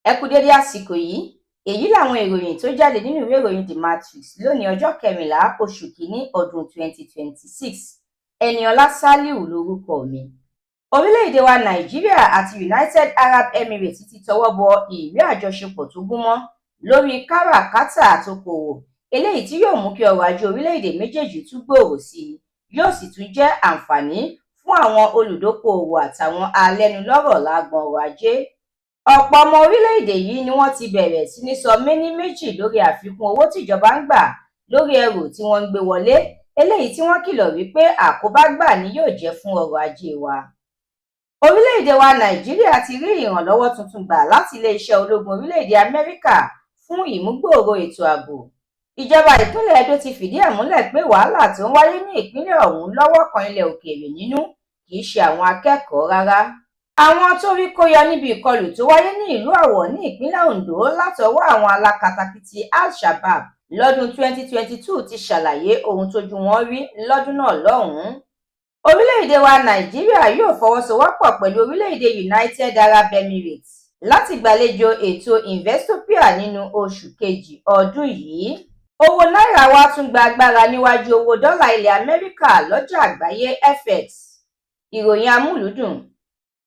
Ẹ kú dédé àsìkò yìí, èyí làwọn ìròyìn tó jáde nínú ìwé ìròyìn The Matrix lónìí ọjọ́ 14 oṣù kìíní ọdún 2026. Ẹniọlá Sálíù lórúkọ mi. Orílẹ̀-èdè wa Nàìjíríà àti United Arab Emirates ti tọwọ́ bọ ìwé àjọṣepọ̀ tó gúnmọ́ lórí káràkátà àtokòwò eléyìí tí yóò mú kí ọrọ̀ ajé orílẹ̀-èdè méjèèjì tún gbòòrò sí i, yóò sì tún jẹ́ àǹfààní fún àwọn olùdókòòwò àtàwọn alẹ́nulọ́rọ̀ lágbọn ọrọ̀ ajé. Ọ̀pọ̀ ọmọ orílẹ̀-èdè yìí ni wọ́n ti bẹ̀rẹ̀ sí ní sọ méní méjì lórí àfikún owó tíjọba ń gbà lórí ẹrù tí wọ́n ń gbé wọlé, eléyìí tí wọ́n kìlọ̀ wípé àkóbá gbà ni yóò jẹ́ fún ọrọ̀ ajé wa. Orílẹ̀-èdè wa Nàìjíríà ti rí ìrànlọ́wọ́ tuntun gbà láti ilé-iṣẹ́ ológun orílẹ̀-èdè Amẹ́ríkà fún ìmúgbòòrò ètò ààbò. Ìjọba ìpínlẹ̀ Edo ti fìdí ẹ̀ múlẹ̀ pé wàhálà tó ń wáyé ní ìpínlẹ̀ ọ̀hún lọ́wọ́ kan ilẹ̀ òkèèrè nínú, kìí ṣe àwọn akẹ́kọ̀ọ́ rárá. Àwọn tó rí kó yọ níbi ìkọlù tó wáyé ní ìlú Àwọ̀ ní ìpínlẹ̀ Ondo látọwọ́ àwọn alákatakítí Al-Shabab lọ́dún 2022 ti ṣàlàyé ohun tójú wọn rí lọ́dún náà lọ́hùn-ún. Orílẹ̀-èdè wa Nàìjíríà yóò fọwọ́sowọ́pọ̀ pẹ̀lú orílẹ̀-èdè United Arab Emirates láti gbàlejò ètò Investopia nínú oṣù kejì ọdún yìí. Owó náírà wa tún gba agbára níwájú owó dọ́là ilẹ̀ Amẹ́ríkà lọ́jà àgbáyé FX. Ìròyìn amúlùúdùn.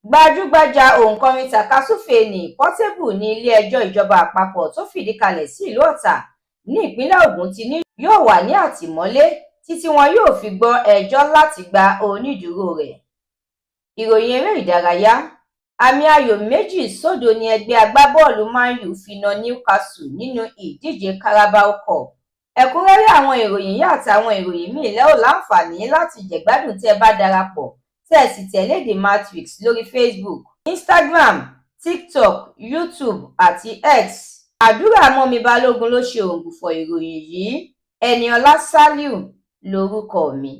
Gbajúgbajà òǹkọrin tàkasúfèé ní Portable ní ilé-ẹjọ́ ìjọba àpapọ̀ tó fìdí kalẹ̀ sí ìlú Ọ̀tà ní ìpínlẹ̀ Ògùn ti ní yóò wà ní àtìmọ́lé títí wọn yóò fi gbọ́ ẹjọ́ láti gba onídùúró rẹ̀. Ìròyìn eré ìdárayá. Àmì ayò 2-0 ni ẹgbẹ́ agbábọ́ọ̀lù Man U fi na Newcastle nínú ìdíje Carabao Cup. Ẹ̀kúnrẹ́rẹ́ àwọn ìròyìn yìí àtàwọn ìròyìn míì lẹ́ ò láǹfààní láti jẹ̀gbádùn tẹ́ bá darapọ̀ tẹ́ ẹ sì tẹ̀lé The Matrix lórí Facebook, Instagram, TikTok, YouTube àti X. Àdúrà mọ́mi Balógun ló ṣe òǹgbùfọ̀ ìròyìn yìí. Ẹniọlá Sálíù lórúkọ mi.